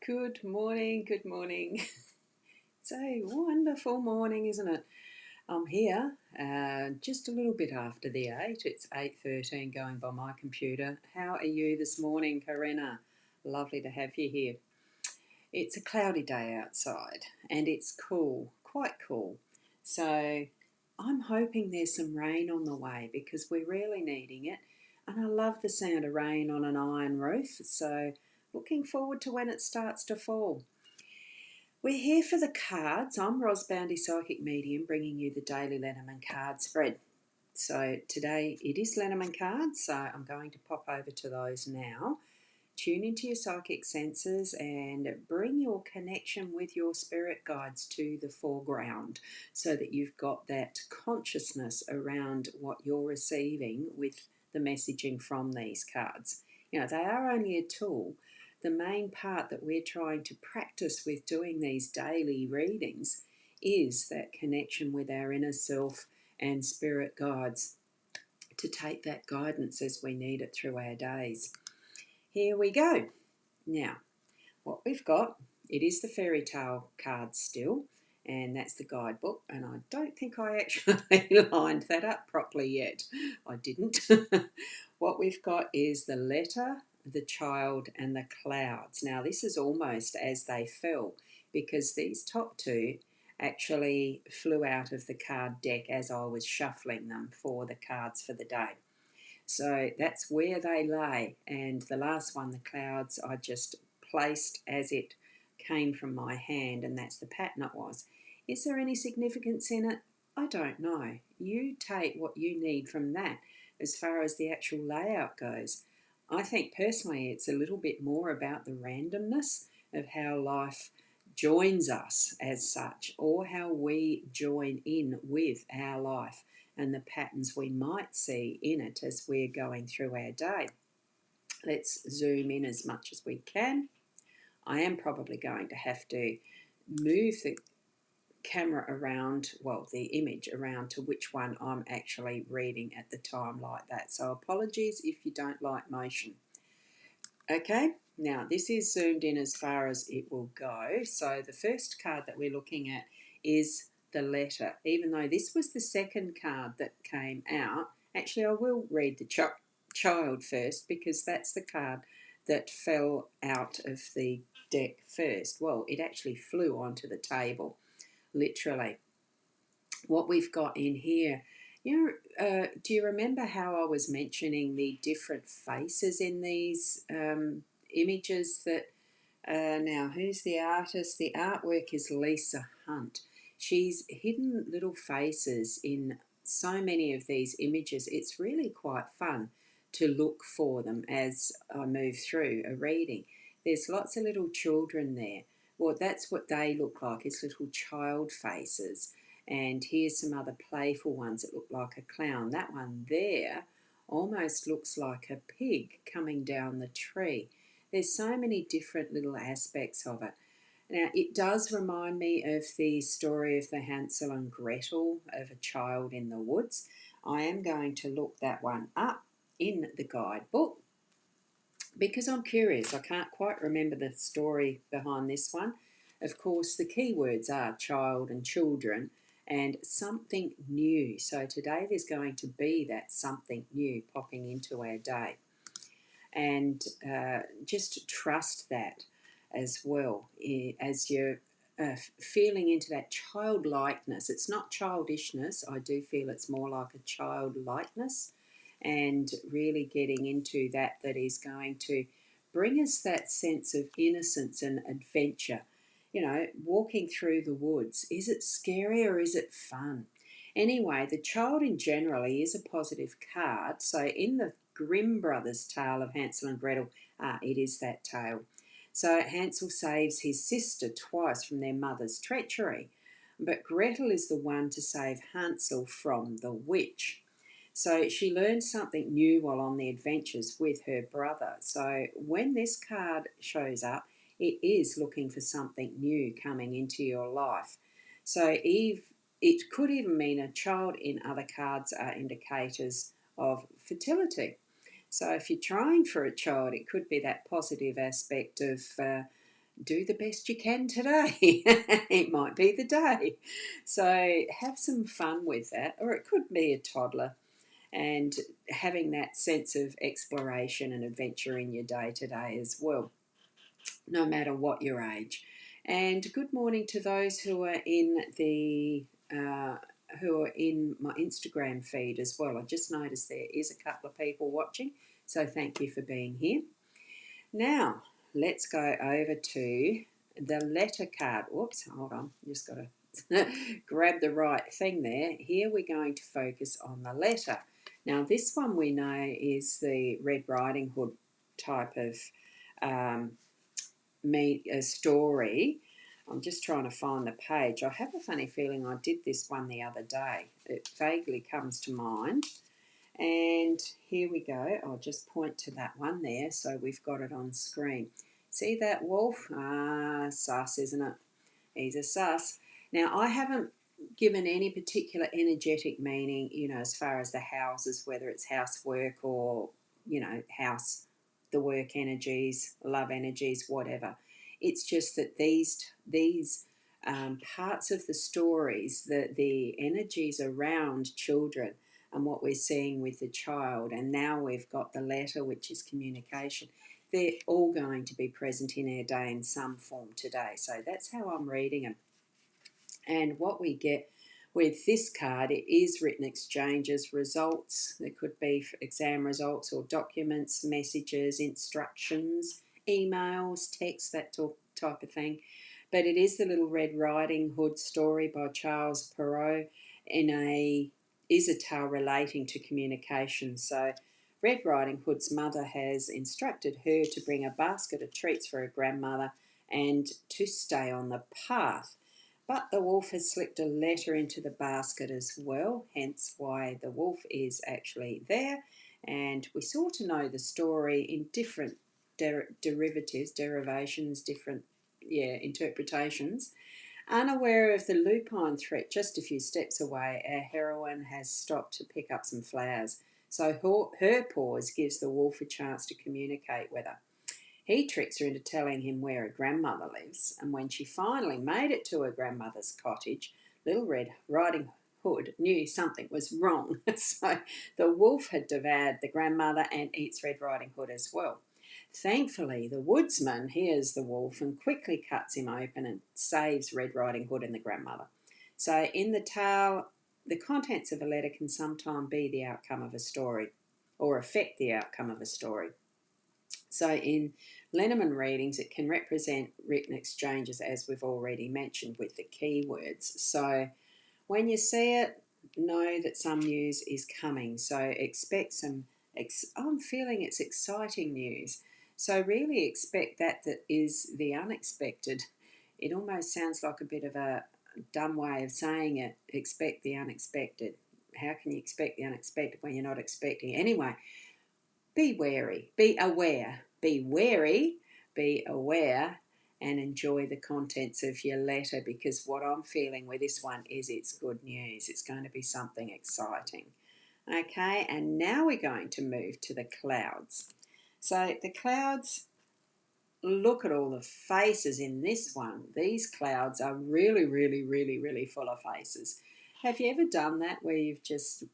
Good morning, good morning. It's a wonderful morning, isn't it? I'm here just a little bit after the 8. It's 8:13 going by my computer. How are you this morning, Karina? Lovely to have you here. It's a cloudy day outside and it's cool, quite cool. So I'm hoping there's some rain on the way because we're really needing it. And I love the sound of rain on an iron roof. So looking forward to when it starts to fall. We're here for the cards. I'm rosboundy Psychic Medium bringing you the daily Lenormand card spread. So today it is Lenormand cards, so I'm going to pop over to those now. Tune into your psychic senses and bring your connection with your spirit guides to the foreground so that you've got that consciousness around what you're receiving with the messaging from these cards. You know, they are only a tool. The main part that we're trying to practice with doing these daily readings is that connection with our inner self and spirit guides to take that guidance as we need it through our days. Here we go. Now, what we've got, it is the fairy tale card still, and that's the guidebook, and I don't think I actually lined that up properly yet. I didn't. What we've got is the letter, the child, and the clouds. Now, this is almost as they fell because these top two actually flew out of the card deck as I was shuffling them for the cards for the day. So that's where they lay. And the last one, the clouds, I just placed as it came from my hand, and that's the pattern it was. Is there any significance in it? I don't know. You take what you need from that as far as the actual layout goes. I think personally it's a little bit more about the randomness of how life joins us as such, or how we join in with our life and the patterns we might see in it as we're going through our day. Let's zoom in as much as we can. I am probably going to have to move the camera around, well, the image around to which one I'm actually reading at the time like that. So apologies if you don't like motion. Okay, now this is zoomed in as far as it will go. So the first card that we're looking at is the letter. Even though this was the second card that came out, actually I will read the child first because that's the card that fell out of the deck first. Well, it actually flew onto the table, literally. What we've got in here, do you remember how I was mentioning the different faces in these images that now, who's the artist? The artwork is Lisa Hunt. She's hidden little faces in so many of these images. It's really quite fun to look for them as I move through a reading. There's lots of little children there. Well, that's what they look like. It's little child faces. And here's some other playful ones that look like a clown. That one there almost looks like a pig coming down the tree. There's so many different little aspects of it. Now, it does remind me of the story of the Hansel and Gretel of a child in the woods. I am going to look that one up in the guidebook because I'm curious. I can't quite remember the story behind this one. Of course, the key words are child and children and something new. So today there's going to be that something new popping into our day. And just trust that as well as you're feeling into that childlikeness. It's not childishness. I do feel it's more like a childlikeness, and really getting into that is going to bring us that sense of innocence and adventure. You know, walking through the woods, is it scary or is it fun? Anyway, the child in generally is a positive card. So in the Grimm brothers' tale of Hansel and Gretel, it is that tale. So Hansel saves his sister twice from their mother's treachery, but Gretel is the one to save Hansel from the witch. So she learned something new while on the adventures with her brother. So when this card shows up, it is looking for something new coming into your life. So it could even mean a child. In other cards are indicators of fertility. So if you're trying for a child, it could be that positive aspect of do the best you can today. It might be the day. So have some fun with that, or it could be a toddler, and having that sense of exploration and adventure in your day today as well, no matter what your age. And good morning to those who are in the who are in my Instagram feed as well. I just noticed there is a couple of people watching, so thank you for being here. Now, let's go over to the letter card. Whoops, hold on. Just got to grab the right thing there. Here we're going to focus on the letter. Now, this one we know is the Red Riding Hood type of um, story. I'm just trying to find the page. I have a funny feeling I did this one the other day. It vaguely comes to mind. And here we go. I'll just point to that one there so we've got it on screen. See that wolf? Ah, sus, isn't it? He's a sus. Now, I haven't given any particular energetic meaning, as far as the houses, whether it's housework or, house, the work energies, love energies, whatever. It's just that these parts of the stories, the energies around children, and what we're seeing with the child, and now we've got the letter, which is communication. They're all going to be present in our day in some form today. So that's how I'm reading them. And what we get with this card, it is written exchanges, results. There could be exam results or documents, messages, instructions, emails, text, that type of thing. But it is the Little Red Riding Hood story by Charles Perrault is a tale relating to communication. So Red Riding Hood's mother has instructed her to bring a basket of treats for her grandmother and to stay on the path. But the wolf has slipped a letter into the basket as well, hence why the wolf is actually there. And we sort of know the story in different derivations, different interpretations. Unaware of the lupine threat just a few steps away, our heroine has stopped to pick up some flowers. So her pause gives the wolf a chance to communicate with her. He tricks her into telling him where her grandmother lives, and when she finally made it to her grandmother's cottage, Little Red Riding Hood knew something was wrong. So the wolf had devoured the grandmother and eats Red Riding Hood as well. Thankfully, the woodsman hears the wolf and quickly cuts him open and saves Red Riding Hood and the grandmother. So in the tale, the contents of a letter can sometimes be the outcome of a story or affect the outcome of a story. So in Lenormand readings, it can represent written exchanges, as we've already mentioned, with the keywords. So when you see it, know that some news is coming. So expect some, I'm feeling it's exciting news. So really expect that is the unexpected. It almost sounds like a bit of a dumb way of saying it. Expect the unexpected. How can you expect the unexpected when you're not expecting it? Anyway, be wary, be aware, be wary, be aware, and enjoy the contents of your letter, because what I'm feeling with this one is it's good news. It's going to be something exciting. Okay, and now we're going to move to the clouds. So the clouds, look at all the faces in this one. These clouds are really, really, really, really full of faces. Have you ever done that where you've just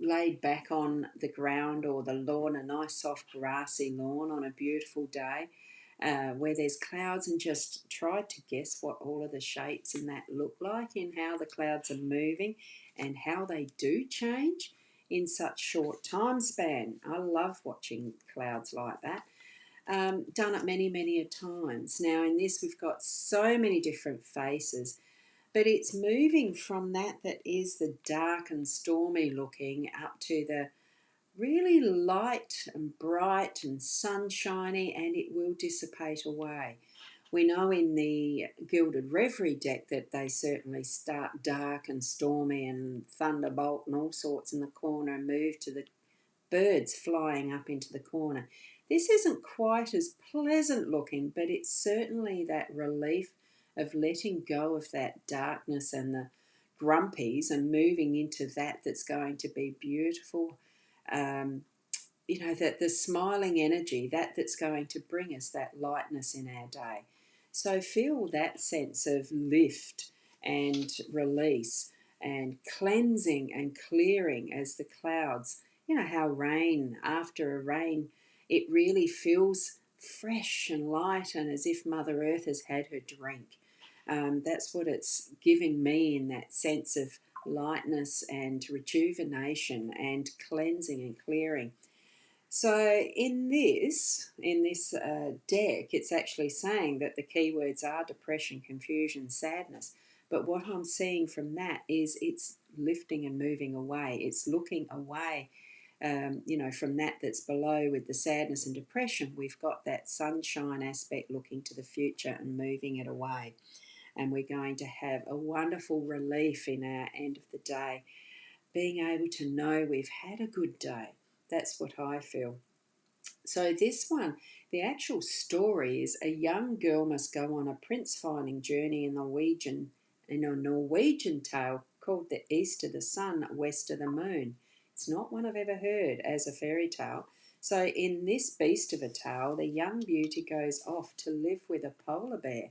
laid back on the ground or the lawn, a nice soft grassy lawn on a beautiful day, where there's clouds, and just tried to guess what all of the shapes in that look like, and how the clouds are moving and how they do change in such short time span? I love watching clouds like that. Done it many, many a times. Now in this we've got so many different faces, but it's moving from that is the dark and stormy looking up to the really light and bright and sunshiny, and it will dissipate away. We know in the Gilded Reverie deck that they certainly start dark and stormy and thunderbolt and all sorts in the corner and move to the birds flying up into the corner. This isn't quite as pleasant looking, but it's certainly that relief of letting go of that darkness and the grumpies and moving into that's going to be beautiful. That the smiling energy, that's going to bring us that lightness in our day. So feel that sense of lift and release and cleansing and clearing as the clouds, how rain, after a rain, it really feels fresh and light and as if Mother Earth has had her drink. That's what it's giving me, in that sense of lightness and rejuvenation and cleansing and clearing. So in this deck, it's actually saying that the keywords are depression, confusion, sadness. But what I'm seeing from that is it's lifting and moving away. It's looking away, from that's below with the sadness and depression. We've got that sunshine aspect looking to the future and moving it away. And we're going to have a wonderful relief in our end of the day, being able to know we've had a good day. That's what I feel. So this one, the actual story is a young girl must go on a prince-finding journey in a Norwegian tale called The East of the Sun, West of the Moon. It's not one I've ever heard as a fairy tale. So in this beast of a tale, the young beauty goes off to live with a polar bear.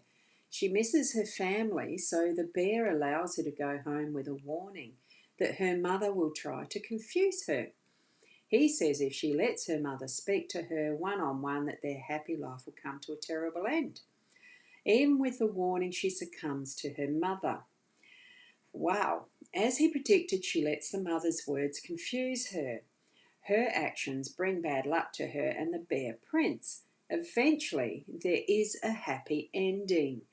She misses her family, so the bear allows her to go home with a warning that her mother will try to confuse her. He says if she lets her mother speak to her one-on-one, that their happy life will come to a terrible end. Even with the warning, she succumbs to her mother. Wow. As he predicted, she lets the mother's words confuse her. Her actions bring bad luck to her and the bear prince. Eventually, there is a happy ending.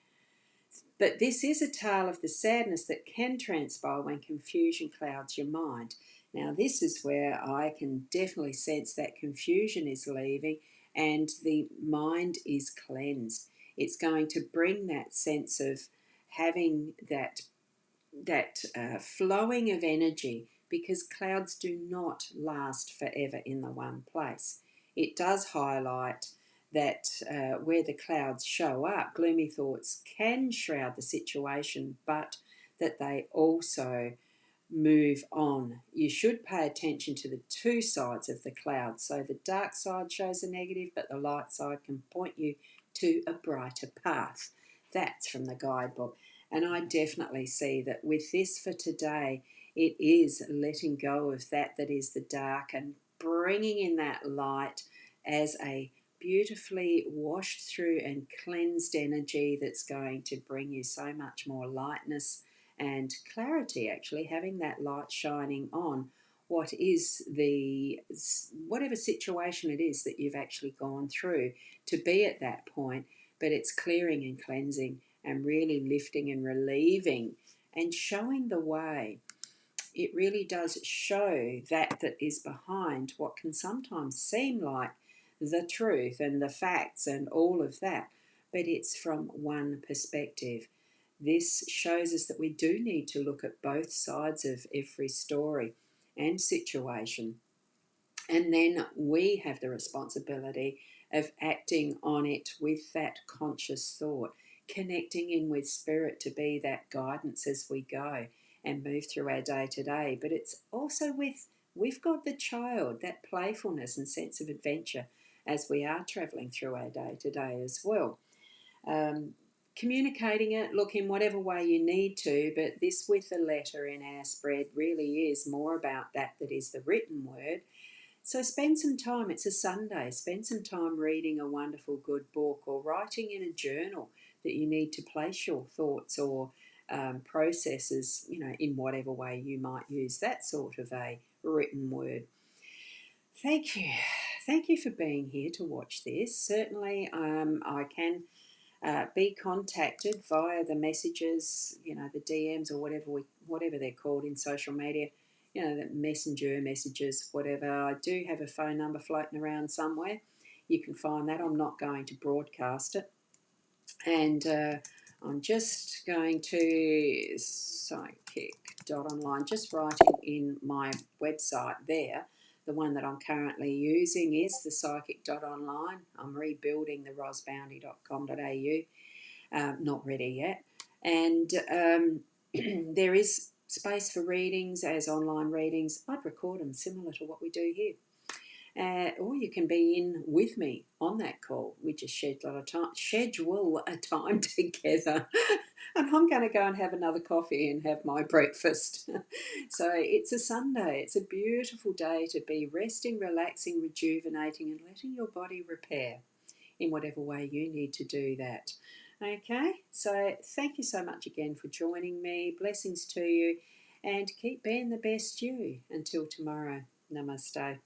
But this is a tale of the sadness that can transpire when confusion clouds your mind. Now, this is where I can definitely sense that confusion is leaving and the mind is cleansed. It's going to bring that sense of having that flowing of energy, because clouds do not last forever in the one place. It does highlight that where the clouds show up, gloomy thoughts can shroud the situation, but that they also move on. You should pay attention to the two sides of the cloud. So the dark side shows a negative, but the light side can point you to a brighter path. That's from the guidebook. And I definitely see that with this for today, it is letting go of that is the dark and bringing in that light as a beautifully washed through and cleansed energy that's going to bring you so much more lightness and clarity, actually having that light shining on what is whatever situation it is that you've actually gone through to be at that point. But it's clearing and cleansing and really lifting and relieving and showing the way. It really does show that is behind what can sometimes seem like the truth and the facts and all of that, but it's from one perspective. This shows us that we do need to look at both sides of every story and situation. And then we have the responsibility of acting on it with that conscious thought, connecting in with spirit to be that guidance as we go and move through our day to day. But it's also we've got the child, that playfulness and sense of adventure as we are travelling through our day to day as well. Communicating it, look, in whatever way you need to, but this with the letter in our spread really is more about that is the written word. So spend some time, it's a Sunday, spend some time reading a wonderful good book or writing in a journal that you need to place your thoughts or processes, in whatever way you might use that sort of a written word. Thank you. Thank you for being here to watch this. Certainly I can be contacted via the messages, the DMs or whatever they're called in social media, the messenger messages, whatever. I do have a phone number floating around somewhere. You can find that. I'm not going to broadcast it. And I'm just going to psychic.online, just writing in my website there. The one that I'm currently using is the psychic.online. I'm rebuilding the rosboundy.com.au. Not ready yet. And there is space for readings as online readings. I'd record them similar to what we do here. or you can be in with me on that call. We just schedule a time together. And I'm going to go and have another coffee and have my breakfast. So it's a Sunday. It's a beautiful day to be resting, relaxing, rejuvenating, and letting your body repair in whatever way you need to do that. Okay, so thank you so much again for joining me. Blessings to you, and keep being the best you. Until tomorrow, namaste.